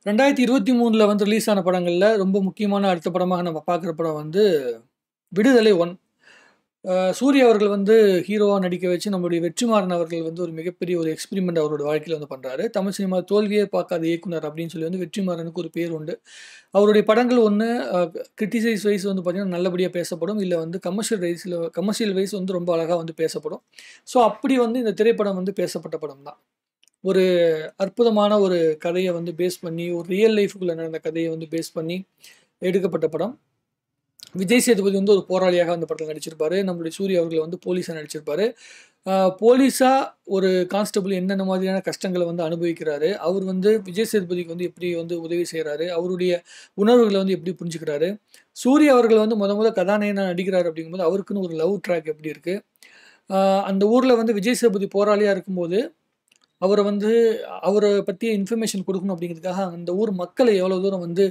2023ல வந்து ரிலீஸ் ஆன படங்கள்ல ரொம்ப முக்கியமான அடுத்த படமாக நம்ம பார்க்குற படம் வந்து விடுதலை 1. சூர்யா அவர்கள் வந்து ஹீரோவா நடிக்க வச்சு நம்மளுடைய வெற்றிமாறன் அவர்கள் வந்து ஒரு மிகப்பெரிய ஒரு எக்ஸ்பெரிமெண்ட் அவரோட வாழ்க்கையில வந்து பண்றாரு. தமிழ் சினிமா தோல்வியே பார்க்காத இயக்குனர் அப்படின்னு சொல்லி வந்து வெற்றிமாறனுக்கு ஒரு பேர் உண்டு. அவருடைய படங்கள் ஒண்ணு அ கிரிட்டிசைஸ் வைஸ் வந்து பார்த்தீங்கன்னா நல்லபடியா பேசப்படும். இல்ல வந்து கமர்ஷியல் வைஸ் வந்து ரொம்ப அழகா வந்து பேசப்படும். ஸோ அப்படி வந்து இந்த திரைப்படம் வந்து பேசப்பட்ட படம் தான். ஒரு அற்புதமான ஒரு கதைய வந்து பேஸ் பண்ணி, ஒரு ரியல் லைஃப்குள்ள நடந்த கதைய வந்து பேஸ் பண்ணி எடுக்கப்பட்ட படம். விஜய் சேதுபதி வந்து ஒரு போராளியாக அந்த படத்துல நடிச்சிருப்பாரு. நம்மளுடைய சூர்யா அவர்கள் வந்து போலீஸா நடிச்சிருப்பாரு. போலீஸா ஒரு கான்ஸ்டபிள் என்னென்ன மாதிரியான கஷ்டங்கள வந்து அனுபவிக்கிறாரு. அவர் வந்து விஜய் சேதுபதிக்கு வந்து எப்படி வந்து உதவி செய்றாரு. அவருடைய உணர்வுகள வந்து எப்படி புரிஞ்சுக்கிறாரு. சூர்யா அவர்கள் வந்து மொத கதாநாயகனா நடிக்கிறாரு அப்படிங்கும்போது, அவருக்குன்னு ஒரு லவ் ட்ராக் எப்படி இருக்கு. அ அந்த ஊர்ல வந்து விஜய் சேதுபதி போராளியா இருக்கும்போது அவர வந்து அவர பத்திய இன்ஃபர்மேஷன் குடுக்கணும் அப்படிங்கிறதுக்காக, அந்த ஊர் மக்கள எவ்வளோ தூரம் வந்து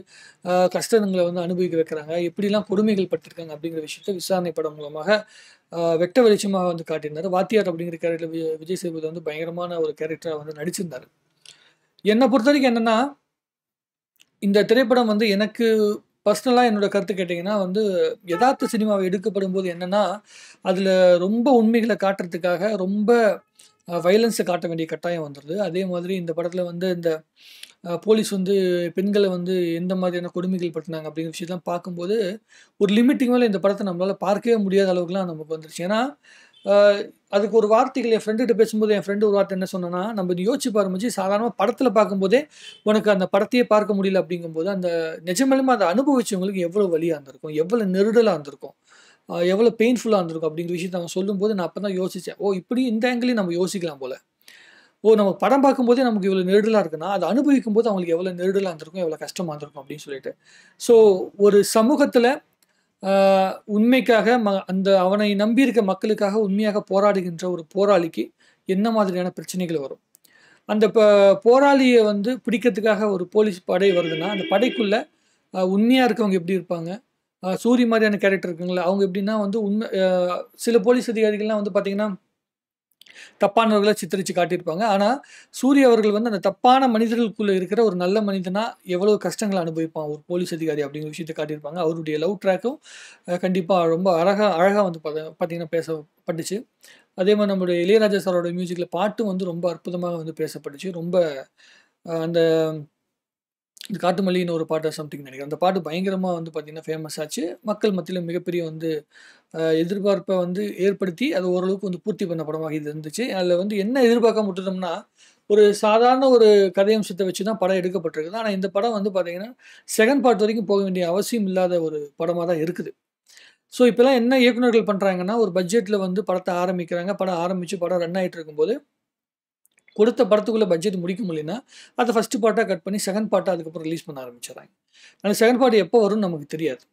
கஷ்டங்கள வந்து அனுபவிக்க வைக்கிறாங்க, எப்படிலாம் கொடுமைகள் பட்டிருக்காங்க அப்படிங்கிற விஷயத்த விசாரணை படம் மூலமாக வெட்ட வெளிச்சமா வந்து காட்டியிருந்தாரு. வாத்தியார் அப்படிங்கிற கேரக்டர்ல விஜய் சேதுபதி வந்து பயங்கரமான ஒரு கேரக்டரா வந்து நடிச்சிருந்தாரு. என்ன பொறுத்தவரைக்கும் என்னன்னா, இந்த திரைப்படம் வந்து எனக்கு பர்சனலா என்னோட கருத்து கேட்டீங்கன்னா வந்து, எதார்த்த சினிமாவ எடுக்கப்படும்போது என்னன்னா, அதுல ரொம்ப உண்மைகள காட்டுறதுக்காக ரொம்ப வயலன்ஸ காட்ட வேண்டிய கட்டாயம் வந்துருது. அதே மாதிரி இந்த படத்துல வந்து இந்த போலீஸ் வந்து பெண்கள வந்து எந்த மாதிரியான கொடுமைகள் படுத்துனாங்க அப்படிங்கிற விஷயத்தலாம் பார்க்கும்போது, ஒரு லிமிட்டுக்கு மேல இந்த படத்த நம்மளால பார்க்கவே முடியாத அளவுக்குலாம் நமக்கு வந்துருச்சு. ஏன்னா, அ அதுக்கு ஒரு வார்த்தைகள் என் ஃப்ரெண்டுட்ட பேசும்போது என் ஃப்ரெண்டு ஒரு வார்த்தை என்ன சொன்னான்னா, "நம்ம இது யோசிச்சு பாரு மச்சி, சாதாரணமா படத்துல பார்க்கும்போதே உனக்கு அந்த படத்தையே பார்க்க முடியல அப்படிங்கும்போது, அந்த நிஜமாலுமே அத அனுபவிச்சவங்களுக்கு எவ்வளோ வலியா இருந்திருக்கும், எவ்வளோ நெருடலா இருந்திருக்கும், எவ்வளோ பெயின்ஃபுல்லா இருந்திருக்கும்." அப்படிங்கிற விஷயத்த அவன் சொல்லும்போது நான் அப்ப தான் யோசிச்சேன். ஓ! இப்படி இந்த ஆங்கில்லயும் நம்ம யோசிக்கலாம் போல. ஓ! நம்ம படம் பார்க்கும்போதே நமக்கு இவ்வளோ நெருடலா இருக்குன்னா, அத அனுபவிக்கும்போது அவங்களுக்கு எவ்வளோ நெருடலா இருந்திருக்கும், எவ்வளோ கஷ்டமா இருந்திருக்கும் அப்படின்னு சொல்லிட்டு. ஸோ ஒரு சமூகத்தில ஆ உண்மைக்காக அந்த அவனை நம்பியிருக்க மக்களுக்காக உண்மையாக போராடுகின்ற ஒரு போராளிக்கு என்ன மாதிரியான பிரச்சனைகள் வரும்? அந்த போராளிய வந்து பிடிக்கிறதுக்காக ஒரு போலீஸ் படை வருதுன்னா, அந்த படைக்குள்ள உண்மையா இருக்கவங்க எப்படி இருப்பாங்க? சூரி மாரியான கேரக்டர் இருக்குங்கல்ல, அவங்க எப்படின்னா வந்து சில போலீஸ் அதிகாரிகள்லாம் வந்து பார்த்தீங்கன்னா தப்பானவர்களா சித்தரிச்சு காட்டியிருப்பாங்க. ஆனா, சூர்யா அவர்கள் வந்து அந்த தப்பான மனிதர்களுக்குள்ள இருக்கிற ஒரு நல்ல மனிதனா எவ்வளவு கஷ்டங்கள அனுபவிப்பான் ஒரு போலீஸ் அதிகாரி அப்படிங்கிற விஷயத்த காட்டியிருப்பாங்க. அவருடைய லவ் ட்ராக்கும் கண்டிப்பா ரொம்ப அழகா அழகா வந்து பார்த்தீங்கன்னா பேசப்பட்டுச்சு. அதே மாரி நம்முடைய இளையராஜா சாரோட மியூசிக்ல பாட்டும் வந்து ரொம்ப அற்புதமாக வந்து பேசப்பட்டுச்சு. ரொம்ப அந்த இந்த காட்டுமல்லின்னு ஒரு பாட்டு சம்திங் நெனைக்கிறேன். அந்த பாட்டு பயங்கரமா வந்து பார்த்தீங்கன்னா ஃபேமஸ் ஆச்சு. மக்கள் மத்தியில மிகப்பெரிய வந்து எதிர்பார்ப்ப வந்து ஏற்படுத்தி, அது ஓரளவுக்கு வந்து பூர்த்தி பண்ண படமாக இது இருந்துச்சு. அதில வந்து என்ன எதிர்பார்க்காம விட்டுட்டோம்னா, ஒரு சாதாரண ஒரு கதையம்சத்த வச்சு தான் படம் எடுக்கப்பட்டிருக்குது. ஆனா, இந்த படம் வந்து பார்த்தீங்கன்னா, 2ண்ட் பார்ட் வரைக்கும் போக வேண்டிய அவசியம் இல்லாத ஒரு படமா தான் இருக்குது. ஸோ, இப்பலாம் என்ன இயக்குனர்கள் பண்றாங்கன்னா, ஒரு பட்ஜெட்ல வந்து படத்த ஆரம்பிக்கிறாங்க. படம் ஆரம்பிச்சு படம் ரன் ஆயிட்டு இருக்கும்போது, கொடுத்த படத்துக்குள்ள பட்ஜெட் முடிக்க முடியலன்னா, அத 1 பார்ட்டா கட் பண்ணி 2ண்ட் பார்ட்டா அதுக்கப்புறம் ரிலீஸ் பண்ண ஆரம்பிச்சுர்றாங்க. அந்த 2ண்ட் பார்ட் எப்போ வரும்னு நமக்கு தெரியாது.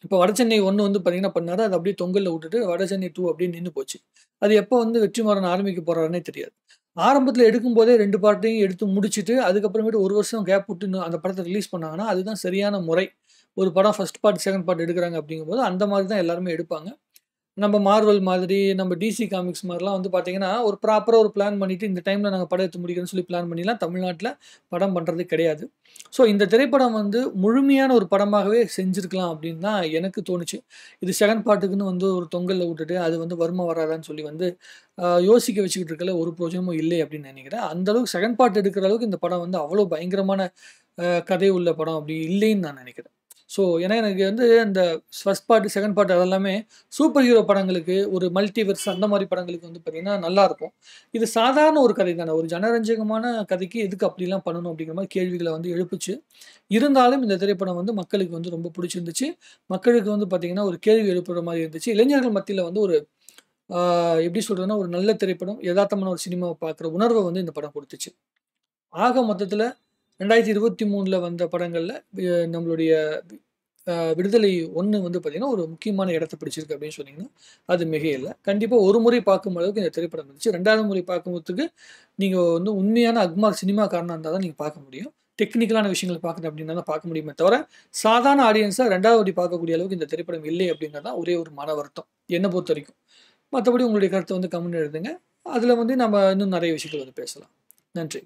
இப்போ வடசென்னை 1 வந்து பார்த்தீங்கன்னா பண்ணாரு. அத அப்படியே தொங்கல்ல வுட்டுட்டு, வடசென்னை 2 அப்படியே நின்னு போச்சு. அது எப்போ வந்து வெற்றிமாறன் ஆரம்பிக்க போறாருன்னே தெரியாது. ஆரம்பத்தில எடுக்கும்போதே 2 பார்ட்டையும் எடுத்து முடிச்சுட்டு, அதுக்கப்புறமேட்டு 1 வருஷம் கேப் விட்டு இன்னும் அந்த படத்த ரிலீஸ் பண்ணாங்கன்னா, அதுதான் சரியான முறை. ஒரு படம் 1 பார்ட், 2ண்ட் பார்ட் எடுக்குறாங்க அப்படிங்கும்போது, அந்த மாரி தான் எல்லாருமே எடுப்பாங்க. நம்ம மார்வல் மாதிரி, நம்ம டிசி காமிக்ஸ் மாரிலாம் வந்து பார்த்தீங்கன்னா, ஒரு ப்ராப்பரா ஒரு பிளான் பண்ணிட்டு, இந்த டைம்ல நாங்க படம் எடுத்து முடிக்கிறோம்னு சொல்லி பிளான் பண்ணிலாம் தமிழ்நாட்ல படம் பண்றது கிடையாது. ஸோ இந்த திரைப்படம் வந்து முழுமையான ஒரு படமாகவே செஞ்சிருக்கலாம் அப்படின்னு தான் எனக்கு தோணுச்சு. இது 2ண்ட் பார்ட்டுக்குன்னு வந்து ஒரு தொங்கல்ல வுட்டுட்டு, அது வந்து வருமா வராதான்னு சொல்லி வந்து யோசிக்க வச்சுக்கிட்டு இருக்கல ஒரு பிரயோஜனமும் இல்லை அப்படின்னு நெனைக்கிறேன். அந்த அளவுக்கு 2ண்ட் பார்ட் எடுக்கிற அளவுக்கு இந்த படம் வந்து அவ்வளோ பயங்கரமான கதை உள்ள படம் அப்படி இல்லைன்னு நான் நெனைக்கிறேன். ஸோ ஏன்னா எனக்கு வந்து அந்த 1 பார்ட், 2ண்ட் பார்ட் அதெல்லாமே சூப்பர் ஹீரோ படங்களுக்கு, ஒரு மல்டிவர்ஸ் அந்த மாரி படங்களுக்கு வந்து பார்த்தீங்கன்னா நல்லாருக்கும். இது சாதாரண ஒரு கதை தானே. ஒரு ஜனரஞ்சகமான கதைக்கு எதுக்கு அப்படிலாம் பண்ணணும் அப்படிங்கிற மாரி கேள்விகள வந்து எழுப்புச்சு. இருந்தாலும் இந்த திரைப்படம் வந்து மக்களுக்கு வந்து ரொம்ப புடிச்சிருந்துச்சு. மக்களுக்கு வந்து பார்த்தீங்கன்னா, ஒரு கேள்வி எழுப்புற மாரி இருந்துச்சு. இளைஞர்கள் மத்தியில வந்து ஒரு ஆ எப்படி சொல்றதுன்னா, ஒரு நல்ல திரைப்படம், எதார்த்தமான ஒரு சினிமாவ பார்க்குற உணர்வ வந்து இந்த படம் குடுத்துச்சு. ஆக மொத்தத்தில 2023ல வந்த படங்கள்ல நம்மளுடைய விடுதலை 1 வந்து பார்த்தீங்கன்னா, ஒரு முக்கியமான இடத்த பிடிச்சிருக்கு அப்படின்னு சொன்னீங்கன்னா, அது மிகையில்ல. கண்டிப்பா ஒரு முறை பார்க்கும் அளவுக்கு இந்த திரைப்படம் இருந்துச்சு. 2வது முறை பார்க்கும்போதுக்கு, நீங்க வந்து உண்மையான அக்மார்க் சினிமாக்காரனா இருந்தா தான் நீங்க பார்க்க முடியும். டெக்னிக்கலான விஷயங்கள பார்க்கணும் அப்படின்னா தான் பார்க்க முடியுமே தவிர, சாதாரண ஆடியன்ஸா 2வது வாட்டி பார்க்கக்கூடிய அளவுக்கு இந்த திரைப்படம் இல்லை அப்படிங்கிறது தான் ஒரே ஒரு மன வருத்தம். என்ன பொறுத்தவரைக்கும். மத்தபடி உங்களுடைய கருத்த வந்து கமெண்ட்ல எழுதுங்க. அதுல வந்து நம்ம இன்னும் நெறைய விஷயங்கள் வந்து பேசலாம். நன்றி.